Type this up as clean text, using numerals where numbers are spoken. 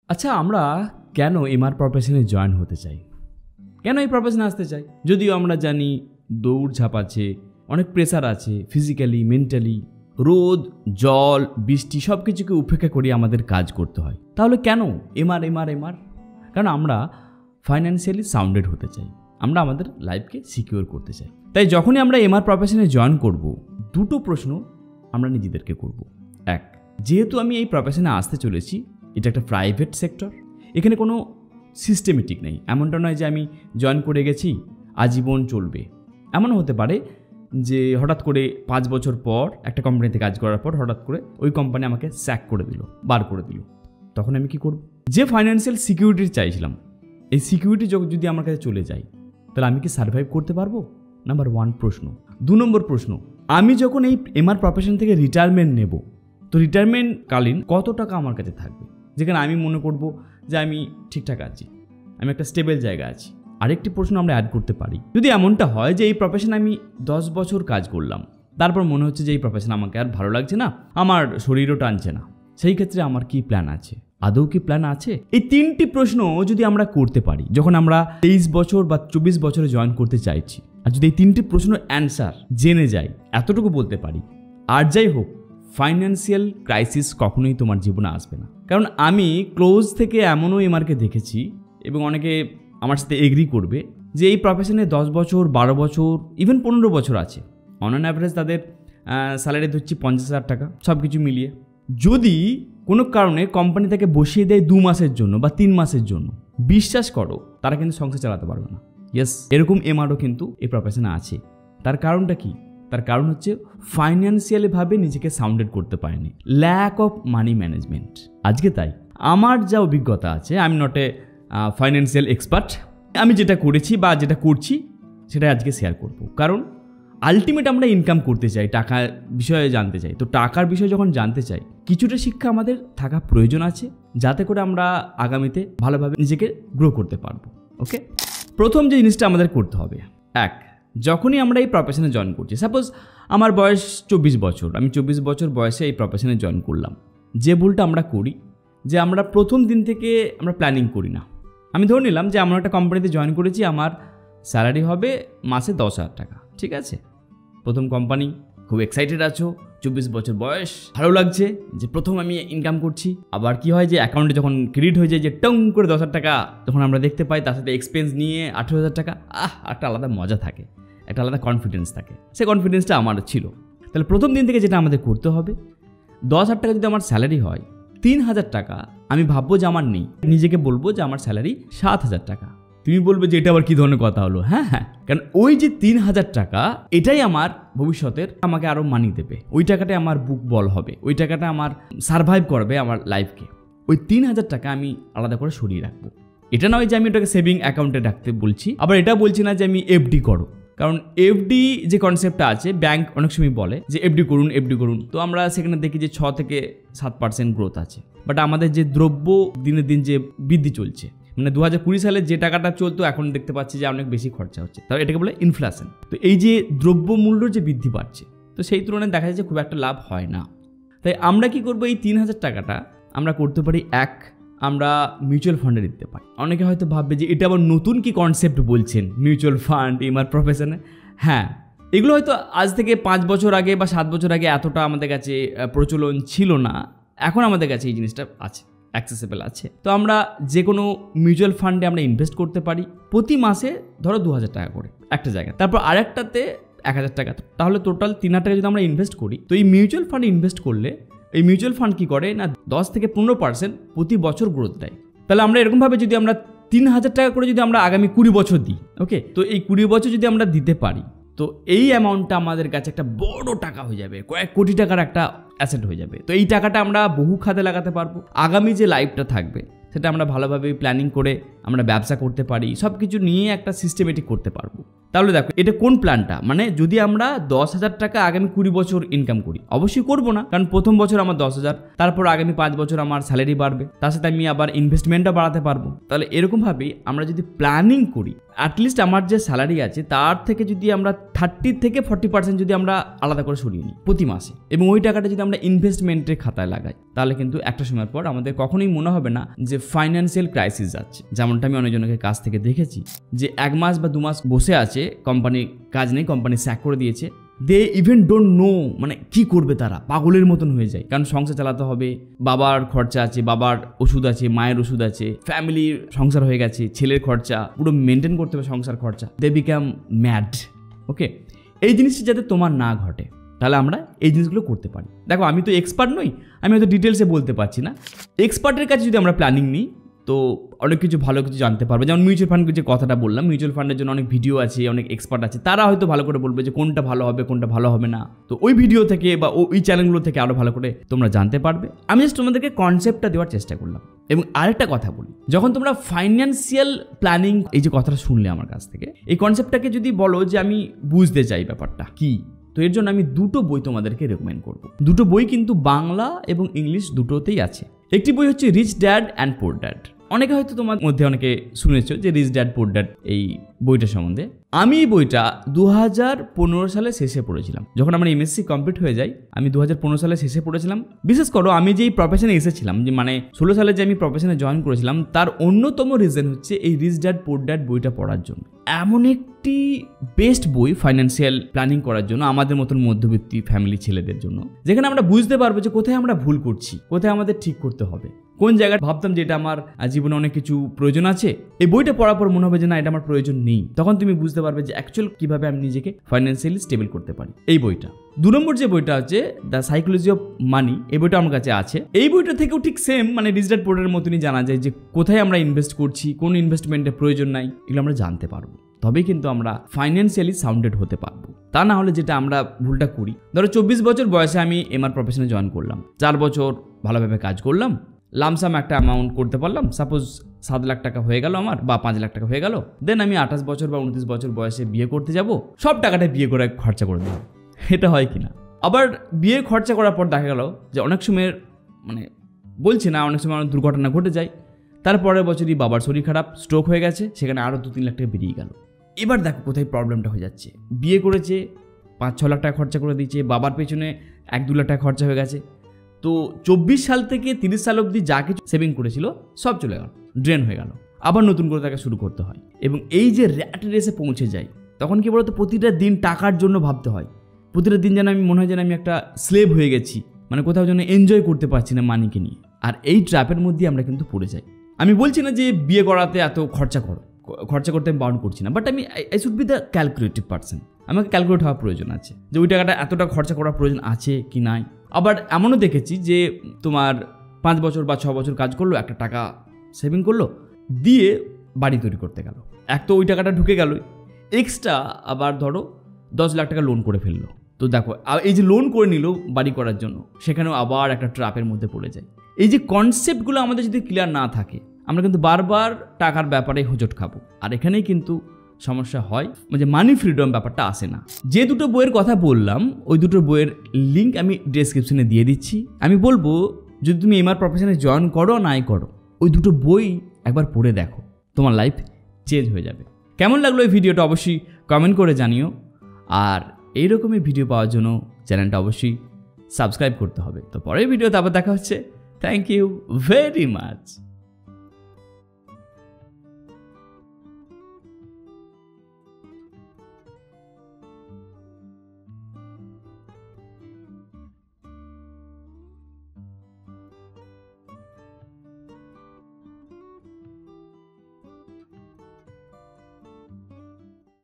আচ্ছা, আমরা কেন এমআর প্রফেশনে জয়েন হতে চাই, কেন এই প্রফেশনে আসতে চাই? যদিও আমরা জানি দৌড়ঝাঁপ আছে, অনেক প্রেসার আছে, ফিজিক্যালি মেন্টালি, রোদ জল বৃষ্টি সব কিছুকে উপেক্ষা করে আমাদের কাজ করতে হয়। তাহলে কেন এমআর এমআর এমআর? কারণ আমরা ফাইন্যান্সিয়ালি সাউন্ডেড হতে চাই, আমরা আমাদের লাইফকে সিকিউর করতে চাই। তাই যখনই আমরা এমআর প্রফেশনে জয়েন করব, দুটো প্রশ্ন আমরা নিজেদেরকে করব। এক, যেহেতু আমি এই প্রফেশনে আসতে চলেছি, এটা একটা প্রাইভেট সেক্টর, এখানে কোনো সিস্টেমেটিক নেই। এমনটা নয় যে আমি জয়েন করে গেছি আজীবন চলবে। এমনও হতে পারে যে হঠাৎ করে 5 বছর পর একটা কোম্পানিতে কাজ করার পর হঠাৎ করে ওই কোম্পানি আমাকে স্যাক করে দিল, বার করে দিল। তখন আমি কি করব? যে ফাইন্যান্সিয়াল সিকিউরিটি চাইছিলাম, এই সিকিউরিটি যদি আমার কাছে চলে যায়, তাহলে আমি কি সার্ভাইভ করতে পারবো? নাম্বার 1 প্রশ্ন। 2 নম্বর প্রশ্ন, আমি যখন এই এমআর প্রফেশন থেকে রিটায়ারমেন্ট নেব, তো রিটায়ারমেন্ট কালীন কত টাকা আমার কাছে থাকবে, যেখানে আমি মনে করব যে আমি ঠিকঠাক আছি, আমি একটা স্টেবল জায়গা আছি। আরেকটি প্রশ্ন আমরা অ্যাড করতে পারি, যদি এমনটা হয় যে এই প্রফেশনে আমি 10 বছর কাজ করলাম, তারপর মনে হচ্ছে যে এই প্রফেশন আমাকে আর ভালো লাগছে না, আমার শরীরও টানছে না, সেই ক্ষেত্রে আমার কি প্ল্যান আছে? আদৌ কি প্ল্যান আছে? এই 3টি প্রশ্ন যদি আমরা করতে পারি যখন আমরা 23 বছর বা 24 বছরে জয়েন করতে চাইছি, আর যদি এই 3টি প্রশ্নের অ্যান্সার জেনে যাই, এতটুকু বলতে পারি, আর যাই হোক, ফাইন্যান্সিয়াল ক্রাইসিস কখনোই তোমার জীবনে আসবে না। কারণ আমি ক্লোজ থেকে এমনও এমআরকে দেখেছি, এবং অনেকে আমার সাথে এগ্রি করবে, যে এই প্রফেশনে 10 বছর 12 বছর ইভেন 15 বছর আছে। অন অ্যান অ্যাভারেজ তাদের স্যালারি ধরছি 50,000 টাকা, সব কিছু মিলিয়ে। যদি কোনো কারণে কোম্পানি তাকে বসিয়ে দেয় 2 মাসের জন্য বা 3 মাসের জন্য, বিশ্বাস করো তারা কিন্তু সংসার চালাতে পারবে না। ইয়েস, এরকম এমআরও কিন্তু এই প্রফেশনে আছে। তার কারণটা কি? তার কারণ হচ্ছে ফাইন্যান্সিয়ালিভাবে নিজেকে সাউন্ডেড করতে পারেনি, ল্যাক অফ মানি ম্যানেজমেন্ট। আজকে তাই আমার যা অভিজ্ঞতা আছে, I am not a financial expert, আমি যেটা করেছি বা যেটা করছি সেটা আজকে শেয়ার করব। কারণ আলটিমেট আমরা ইনকাম করতে চাই, টাকার বিষয়ে জানতে চাই। তো টাকার বিষয়ে যখন জানতে চাই, কিছুটা শিক্ষা আমাদের থাকা প্রয়োজন আছে, যাতে করে আমরা আগামীতে ভালোভাবে নিজেকে গ্রো করতে পারবো। ওকে, প্রথম যে জিনিসটা আমাদের করতে হবে, এক, যখনই আমরা এই প্রফেশনে জয়েন করছি, সাপোজ আমার বয়স 24 বছর, আমি 24 বছর বয়সে এই প্রফেশনে জয়েন করলাম, যে ভুলটা আমরা করি যে আমরা প্রথম দিন থেকে আমরা প্ল্যানিং করি না। আমি ধরে নিলাম যে আমরা একটা কোম্পানিতে জয়েন করেছি, আমার স্যালারি হবে মাসে 10,000 টাকা, ঠিক আছে। প্রথম কোম্পানি, খুব এক্সাইটেড আছো, 24 বছর বয়স, ভালো লাগছে যে প্রথম আমি ইনকাম করছি। আবার কি হয় যে অ্যাকাউন্টে যখন ক্রেডিট হয়ে যায় যে টং করে 10,000 টাকা যখন আমরা দেখতে পাই, তার সাথে এক্সপেন্স নিয়ে 18,000 টাকা, একটা আলাদা মজা থাকে, একটা আলাদা কনফিডেন্স থাকে। সে কনফিডেন্সটা আমার ছিল। তাহলে প্রথম দিন থেকে যেটা আমাদের করতে হবে, 10,000 টাকা যদি আমার স্যালারি হয়, 3,000 টাকা আমি ভাববো যে আমার নেই, নিজেকে বলবো যে আমার স্যালারি 7,000 টাকা। তুমি বলবে যে এটা আবার কী ধরনের কথা হলো? হ্যাঁ, কারণ ওই যে 3,000 টাকা, এটাই আমার ভবিষ্যতের আমাকে আরও মানি দেবে, ওই টাকাটাই আমার বুক বল হবে, ওই টাকাটা আমার সারভাইভ করবে আমার লাইফকে। ওই 3,000 টাকা আমি আলাদা করে সরিয়ে রাখবো। এটা নয় যে আমি ওটাকে সেভিং অ্যাকাউন্টে রাখতে বলছি, আবার এটা বলছি না যে আমি এফডি করো। কারণ এফডি যে কনসেপ্টটা আছে, ব্যাংক অনেক সময় বলে যে এফডি করুন, তো আমরা সেখানে দেখি যে 6 থেকে 7% গ্রোথ আছে। বাট আমাদের যে দ্রব্য দিনের দিন যে বৃদ্ধি চলছে, মানে 2020 সালে যে টাকাটা চলতো, এখন দেখতে পাচ্ছি যে অনেক বেশি খরচা হচ্ছে, তাহলে এটাকে বলে ইনফ্লেশন। তো এই যে দ্রব্য মূল্য যে বৃদ্ধি পাচ্ছে, তো সেই তুলনায় দেখা যাচ্ছে খুব একটা লাভ হয় না। তাই আমরা কি করবো, এই 3,000 টাকাটা আমরা করতে পারি, এক, আমরা মিউচুয়াল ফান্ডে দিতে পারি। অনেকে হয়তো ভাববে যে এটা আবার নতুন কি কনসেপ্ট বলছেন, মিউচুয়াল ফান্ড এমআর প্রফেশনে। হ্যাঁ, এগুলো হয়তো আজ থেকে 5 বছর আগে বা 7 বছর আগে এতটা আমাদের কাছে প্রচলন ছিল না, এখন আমাদের কাছে এই জিনিসটা আছে, অ্যাক্সেসেবল আছে। তো আমরা যে কোনো মিউচুয়াল ফান্ডে আমরা ইনভেস্ট করতে পারি, প্রতি মাসে ধরো 2,000 টাকা করে একটা জায়গায়, তারপর আরেকটাতে 1,000 টাকা, তাহলে টোটাল 3,000 টাকা যদি আমরা ইনভেস্ট করি, তো এই মিউচুয়াল ফান্ডে ইনভেস্ট করলে এই মিউচুয়াল ফান্ড কি করে না, 10 থেকে 15% প্রতি বছর গ্রোথ দেয়। তাহলে আমরা এরকমভাবে যদি আমরা 3,000 টাকা করে যদি আমরা আগামী 20 বছর দিই, ওকে, তো এই 20 বছর যদি আমরা দিতে পারি, তো এই অ্যামাউন্টটা আমাদের কাছে একটা বড় টাকা হয়ে যাবে, কয়েক কোটি টাকার একটা অ্যাসেট হয়ে যাবে। তো এই টাকাটা আমরা বহু খাতে লাগাতে পারবো। আগামী যে লাইফটা থাকবে সেটা আমরা ভালোভাবে প্ল্যানিং করে আমরা ব্যবসা করতে পারি, সব কিছু নিয়ে একটা সিস্টেমেটিক করতে পারবো। তাহলে দেখো এটা কোন প্ল্যানটা, মানে যদি আমরা 10,000 টাকা আগামী 20 বছর ইনকাম করি, অবশ্যই করবো না, কারণ প্রথম বছর আমার 10,000, তারপর আগামী 5 বছর আমার স্যালারি বাড়বে, তার সাথে আমি আবার ইনভেস্টমেন্টটা বাড়াতে পারবো। তাহলে এরকমভাবেই আমরা যদি প্ল্যানিং করি, অ্যাটলিস্ট আমার যে স্যালারি আছে তার থেকে যদি আমরা 30 থেকে 40% যদি আমরা আলাদা করে সরিয়ে নিই প্রতি মাসে, এবং ওই টাকাটা যদি আমরা ইনভেস্টমেন্টের খাতায় লাগাই, তাহলে কিন্তু একটা সময়ের পর আমাদের কখনোই মনে হবে না যে ফাইন্যান্সিয়াল ক্রাইসিস যাচ্ছে। যেমনটা আমি অনেকজনের কাছ থেকে দেখেছি যে 1 মাস বা 2 মাস বসে আছে, কোম্পানি কাজ নেই, কোম্পানি স্যাক করে দিয়েছে, দে ইভেন ডোন্ট নো মানে কি করবে, তারা পাগলের মতন হয়ে যায়। কারণ সংসার চালাতে হবে, বাবার খরচা আছে, বাবার ওষুধ আছে, মায়ের ওষুধ আছে, ফ্যামিলির সংসার হয়ে গেছে, ছেলের খরচা পুরো মেনটেন করতে হবে, সংসার খরচা, দে বিকাম ম্যাড। ওকে, এই জিনিসটা যাতে তোমার না ঘটে তাহলে আমরা এই জিনিসগুলো করতে পারি। দেখো আমি তো এক্সপার্ট নই, আমি হয়তো ডিটেলসে বলতে পারছি না। এক্সপার্টের কাছে যদি আমরা প্ল্যানিং নিই তো অনেক কিছু ভালো কিছু জানতে পারবে। যেমন মিউচুয়াল ফান্ড যে কথাটা বললাম, মিউচুয়াল ফান্ডের জন্য অনেক ভিডিও আছে, অনেক এক্সপার্ট আছে, তারা হয়তো ভালো করে বলবে যে কোনটা ভালো হবে কোনটা ভালো হবে না। তো ওই ভিডিও থেকে বা ওই চ্যানেলগুলো থেকে আরও ভালো করে তোমরা জানতে পারবে। আমি জাস্ট তোমাদেরকে কনসেপ্টটা দেওয়ার চেষ্টা করলাম। এবং আরেকটা কথা বলি, যখন তোমরা ফাইন্যান্সিয়াল প্ল্যানিং এই যে কথাটা শুনলে আমার কাছ থেকে, এই কনসেপ্টটাকে যদি বলো যে আমি বুঝতে চাই ব্যাপারটা কি, তো এর জন্য আমি 2টো বই তোমাদেরকে রেকমেন্ড করব। 2টো বই কিন্তু বাংলা এবং ইংলিশ দুটোতেই আছে। একটি বই হচ্ছে Rich Dad and Poor Dad. অনেকে হয়তো তোমার মধ্যে অনেকে শুনেছো যে রিচ ড্যাড পুয়ার ড্যাড এই বইটা সম্বন্ধে। আমি এই বইটা 2015 সালে শেষে পড়েছিলাম। যখন আমার এমএসসি কমপ্লিট হয়ে যায় আমি 2015 সালে শেষে পড়েছিলাম। বিশেষ করো আমি যেই প্রফেশনে এসেছিলাম, যে মানে 16 সালে যে আমি প্রফেশনে জয়েন করেছিলাম, তার অন্যতম রিজন হচ্ছে এই রিচ ড্যাড পুয়ার ড্যাড বইটা পড়ার জন্য। এমন একটি বেস্ট বই ফাইন্যান্সিয়াল প্ল্যানিং করার জন্য আমাদের মতন মধ্যবিত্ত ফ্যামিলি ছেলেদের জন্য, যেখানে আমরা বুঝতে পারবো যে কোথায় আমরা ভুল করছি, কোথায় আমাদের ঠিক করতে হবে, কোন জায়গায় ভাবতাম যে এটা আমার জীবনে অনেক কিছু প্রয়োজন আছে, এই বইটা পড়ার পর মনে হবে যে না এটা আমার প্রয়োজন নেই। তখন তুমি বুঝতে পারবে যে অ্যাকচুয়াল কিভাবে আমি নিজেকে ফাইন্যান্সিয়ালি স্টেবল করতে পারি। এই বইটা 2 নম্বর যে বইটা আছে দ্য সাইকোলজি অফ মানি, এই বইটা আমার কাছে আছে। এই বইটা থেকেও ঠিক সেম মানে রিচ ড্যাড পুয়ার ড্যাডের মতনই জানা যায় যে কোথায় আমরা ইনভেস্ট করছি, কোন ইনভেস্টমেন্টের প্রয়োজন নাই, এগুলো আমরা জানতে পারবো। তবেই কিন্তু আমরা ফাইন্যান্সিয়ালি সাউন্ডেড হতে পারবো। তা না হলে যেটা আমরা ভুলটা করি, ধরো 24 বছর বয়সে আমি এমআর প্রফেশনে জয়েন করলাম, 4 বছর ভালোভাবে কাজ করলাম, লামসাম একটা অ্যামাউন্ট করতে পারলাম, সাপোজ 7 লাখ টাকা হয়ে গেল আমার, বা 5 লাখ টাকা হয়ে গেল। দেন আমি 28 বছর বা 29 বছর বয়সে বিয়ে করতে যাব, সব টাকাটা বিয়ে করে খরচা করে দেবো। এটা হয় কিনা? আবার বিয়ে খরচা করার পর দেখা গেল যে অনেক সময় মানে বলছি না, অনেক সময় অনেক দুর্ঘটনা ঘটে যায়, তারপরের বছরই বাবার শরীর খারাপ, স্ট্রোক হয়ে গেছে, সেখানে আরও 2-3 লাখ টাকা বেরিয়ে গেল। এবার দেখো কোথায় প্রবলেমটা হয়ে যাচ্ছে। বিয়ে করেছে, 5-6 লাখ টাকা খরচা করে দিয়েছে, বাবার পেছনে 1-2 লাখ টাকা খরচা হয়ে গেছে। তো 24 সাল থেকে 30 সাল অবধি যা কিছু সেভিং করেছিল সব চলে গেল, ড্রেন হয়ে গেল, আবার নতুন করে তাকে শুরু করতে হয়। এবং এই যে র্যাট রেসে পৌঁছে যায়, তখন কি বলতো প্রতিটা দিন টাকার জন্য ভাবতে হয়, প্রতিটা দিন যেন আমি মনে হয় যেন আমি একটা স্লেভ হয়ে গেছি, মানে কোথাও যেন এনজয় করতে পারছি না মানিকে নিয়ে। আর এই ট্র্যাপের মধ্যে আমরা কিন্তু পড়ে যাই। আমি বলছি না যে বিয়ে করাতে এত খরচা করো, খরচা করতে আমি বারণ করছি না, but I should be the calculative person. আমাকে ক্যালকুলেট হওয়ার প্রয়োজন আছে যে ওই টাকাটা এতটা খরচা করার প্রয়োজন আছে কি নাই। আবার এমনও দেখেছি যে তোমার 5 বছর বা 6 বছর কাজ করলো, একটা টাকা সেভিং করলো, দিয়ে বাড়ি তৈরি করতে গেল, এক তো ওই টাকাটা ঢুকে গেল, এক্সট্রা আবার ধরো 10 লাখ টাকা লোন করে ফেললো। তো দেখো এই যে লোন করে নিল বাড়ি করার জন্য, সেখানেও আবার একটা ট্র্যাপের মধ্যে পড়ে যায়। এই যে কনসেপ্টগুলো আমাদের যদি ক্লিয়ার না থাকে, আমরা কিন্তু বারবার টাকার ব্যাপারে হোঁচট খাবো। আর এখানেই কিন্তু সমস্যা হয়, মানে মানি ফ্রিডম ব্যাপারটা আসে না। যে 2টো বইয়ের কথা বললাম, ওই 2টো বইয়ের লিঙ্ক আমি ডেসক্রিপশনে দিয়ে দিচ্ছি। আমি বলবো যদি তুমি এমআর প্রফেশনে জয়েন করো নাই করো, ওই 2টো বই একবার পড়ে দেখো, তোমার লাইফ চেঞ্জ হয়ে যাবে। কেমন লাগলো এই ভিডিওটা অবশ্যই কমেন্ট করে জানিও। আর এইরকমই ভিডিও পাওয়ার জন্য চ্যানেলটা অবশ্যই সাবস্ক্রাইব করতে হবে। তো পরের ভিডিওতে আবার দেখা হচ্ছে। Thank you very much.